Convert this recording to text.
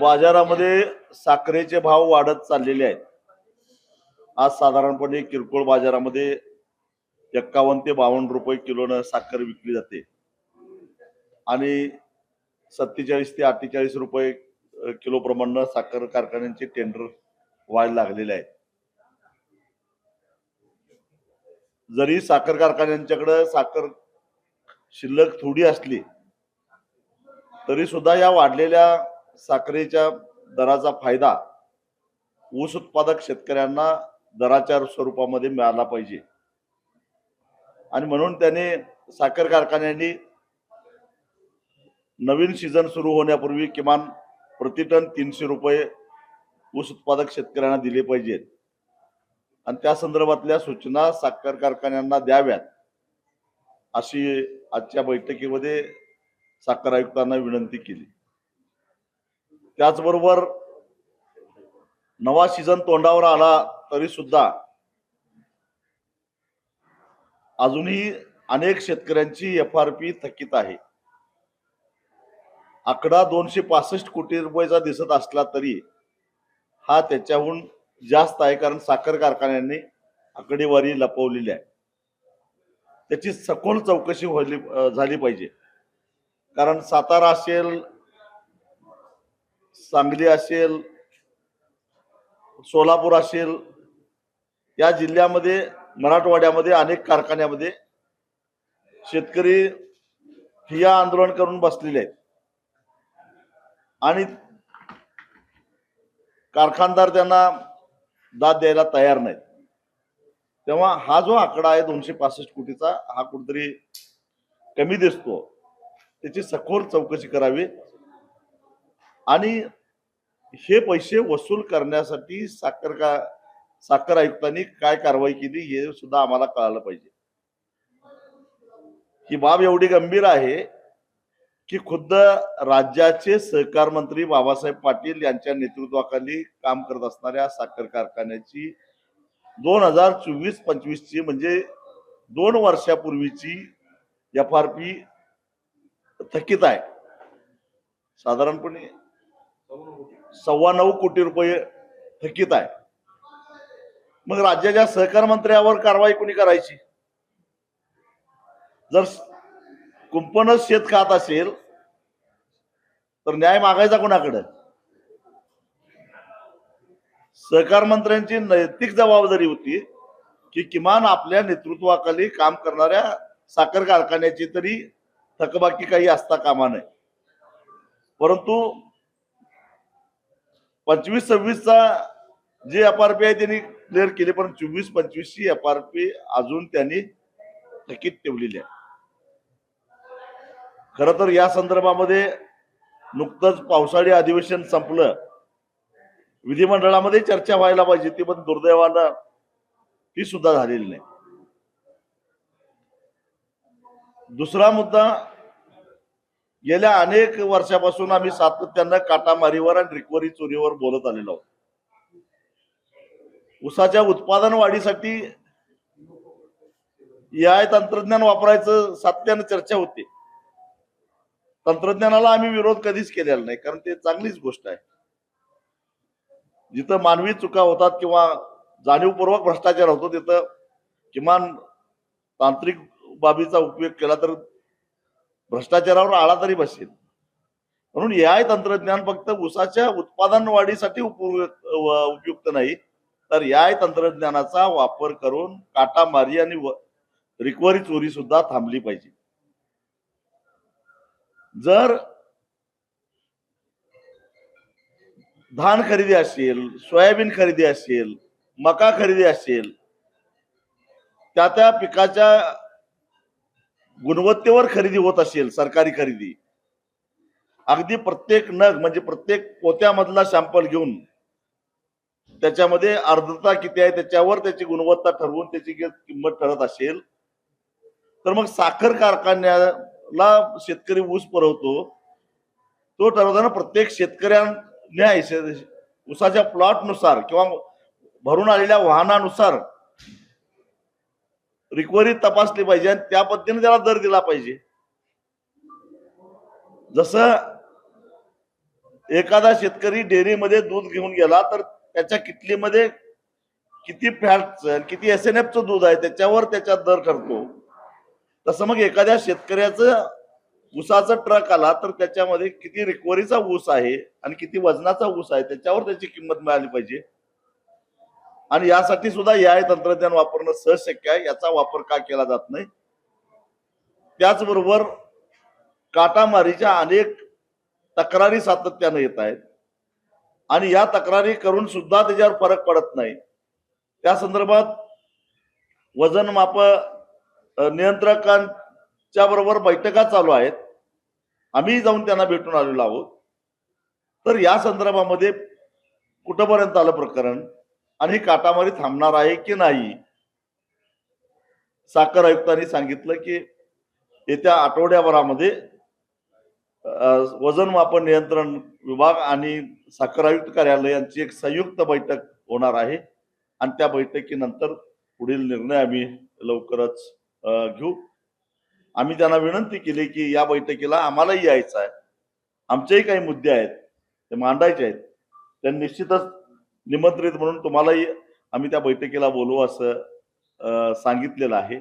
बाजारामध्ये साखरेचे भाव वाढत चाललेले आहेत. आज साधारणपणे किरकोळ बाजारामध्ये 51 ते 52 रुपये किलोनं साखर विकली जाते आणि 47 ते 48 रुपये किलो प्रमाणे साखर कारखान्यांचे टेंडर व्हायला लागलेले आहेत. जरी साखर कारखान्यांच्याकडे साखर शिल्लक थोडी असली तरी सुद्धा या वाढलेल्या साखरेच्या दराचा फायदा ऊस उत्पादक शेतकऱ्यांना दराच्या स्वरूपामध्ये मिळाला पाहिजे आणि म्हणून त्याने साखर कारखान्यांनी नवीन सीझन सुरू होण्यापूर्वी किमान प्रति टन 300 रुपये ऊस उत्पादक शेतकऱ्यांना दिले पाहिजेत आणि त्या संदर्भातल्या सूचना साखर कारखान्यांना द्याव्यात अशी आजच्या बैठकीमध्ये साखर आयुक्तांना विनंती केली. त्याचबरोबर नवा सीझन तोंडावर आला तरी सुद्धा अजूनही अनेक शेतकऱ्यांची FRP थकीत आहे. आकडा 265 कोटी रुपयाचा दिसत असला तरी हा त्याच्याहून जास्त आहे, कारण साखर कारखान्यांनी आकडेवारी लपवलेली आहे. त्याची सखोल चौकशी झाली पाहिजे, कारण सातारा असेल, सांगली असेल, सोलापूर असेल, या जिल्ह्यामध्ये मराठवाड्यामध्ये अनेक कारखान्यामध्ये शेतकरी ठिय्या आंदोलन करून बसलेले आहेत आणि कारखानदार त्यांना दाद द्यायला तयार नाहीत. तेव्हा हा जो आकडा आहे 265 कोटीचा, हा कुठेतरी कमी दिसतो. त्याची सखोल चौकशी करावी आणि हे पैसे वसूल करण्यासाठी साखर आयुक्तांनी काय कारवाई केली हे सुद्धा आम्हाला कळालं पाहिजे. ही बाब एवढी गंभीर आहे की खुद्द राज्याचे सहकार मंत्री बाबासाहेब पाटील यांच्या नेतृत्वाखाली काम करत असणाऱ्या साखर कारखान्याची 2024-25 ची म्हणजे 2 वर्षापूर्वीची FRP थकीत आहे. साधारणपणे 9.25 कोटी रुपये थकीत आहे. मग राज्याच्या सहकार मंत्र्यावर कारवाई कोणी करायची? जर कुंपणच शेत खात असेल तर न्याय मागायचा कोणाकडे? सहकार मंत्र्यांची नैतिक जबाबदारी होती की किमान आपल्या नेतृत्वाखाली काम करणाऱ्या साखर कारखान्याची तरी थकबाकी काही असता कामा नये. परंतु 25-26 चा जे FRP आहे त्यांनी क्लिअर केले, पण 24-25 ची FRP अजून त्यांनी थकीत ठेवलेली आहे. खरं तर या संदर्भामध्ये नुकतंच पावसाळी अधिवेशन संपलं, विधिमंडळामध्ये चर्चा व्हायला पाहिजे ती, पण दुर्दैवानं ती सुद्धा झालेली नाही. दुसरा मुद्दा, गेल्या अनेक वर्षापासून आम्ही सातत्यानं काटामारीवर आणि रिकव्हरी चोरीवर बोलत आलेलो आहोत. ऊसाच्या उत्पादन वाढीसाठी AI तंत्रज्ञान वापरायचं सातत्यानं चर्चा होते. तंत्रज्ञानाला आम्ही विरोध कधीच केलेला नाही, कारण ते चांगलीच गोष्ट आहे. जिथं मानवी चुका होतात किंवा जाणीवपूर्वक भ्रष्टाचार होतो तिथं किमान तांत्रिक बाबीचा उपयोग केला तर भ्रष्टाचारावर आळा तरी बसेल. म्हणून AI तंत्रज्ञान फक्त ऊसाच्या उत्पादन वाढीसाठी उपयुक्त नाही, तर AI तंत्रज्ञानाचा वापर करून काटामारी आणि रिकव्हरी चोरी सुद्धा थांबली पाहिजे. जर धान खरेदी असेल, सोयाबीन खरेदी असेल, मका खरेदी असेल, त्या पिकाच्या गुणवत्तेवर खरेदी होत असेल, सरकारी खरेदी, अगदी प्रत्येक नग म्हणजे प्रत्येक पोत्यामधला सॅम्पल घेऊन त्याच्यामध्ये आर्द्रता किती आहे त्याच्यावर त्याची गुणवत्ता ठरवून त्याची किंमत ठरत असेल, तर मग साखर कारखान्याला शेतकरी ऊस पुरवतो, तो ठरवताना प्रत्येक शेतकऱ्याने ऊसाच्या प्लॉट नुसार किंवा भरून आलेल्या वाहनानुसार रिकव्हरी तपासली पाहिजे आणि त्या पद्धतीने त्याला दर दिला पाहिजे. जसं एखादा शेतकरी डेअरीमध्ये दूध घेऊन गेला तर त्याच्या किटलीमध्ये किती फॅटचं किती SNF दूध आहे त्याच्यावर त्याचा दर ठरतो. तसं मग एखाद्या शेतकऱ्याचं ऊसाचा ट्रक आला तर त्याच्यामध्ये किती रिकव्हरीचा ऊस आहे आणि किती वजनाचा ऊस आहे त्याच्यावर त्याची किंमत मिळाली पाहिजे. आणि यासाठी सुद्धा AI तंत्रज्ञान वापरणं सहज शक्य आहे. याचा वापर का केला जात नाही. त्याचबरोबर काटामारीच्या अनेक तक्रारी सातत्याने येत आहेत आणि या तक्रारी करून सुद्धा त्याच्यावर फरक पडत नाही. त्या संदर्भात वजन माप नियंत्रकांच्या बरोबर बैठका चालू आहेत. आम्ही जाऊन त्यांना भेटून आलेलो आहोत. तर या संदर्भामध्ये कुठपर्यंत आलं प्रकरण आणि काटामारी थांबणार आहे की नाही. साखर आयुक्तांनी सांगितलं की येत्या आठवड्याभरामध्ये वजन मापन नियंत्रण विभाग आणि साखर आयुक्त कार्यालय यांची एक संयुक्त बैठक होणार आहे आणि त्या बैठकीनंतर पुढील निर्णय आम्ही लवकरच घेऊ. आम्ही त्यांना विनंती केली की या बैठकीला आम्हालाही यायचं आहे. आमचेही काही मुद्दे आहेत ते मांडायचे आहेत. त्यांनी निश्चितच निमंत्रित म्हणून तुम्हालाही आम्ही त्या बैठकीला बोलवू असं सांगितलेलं आहे.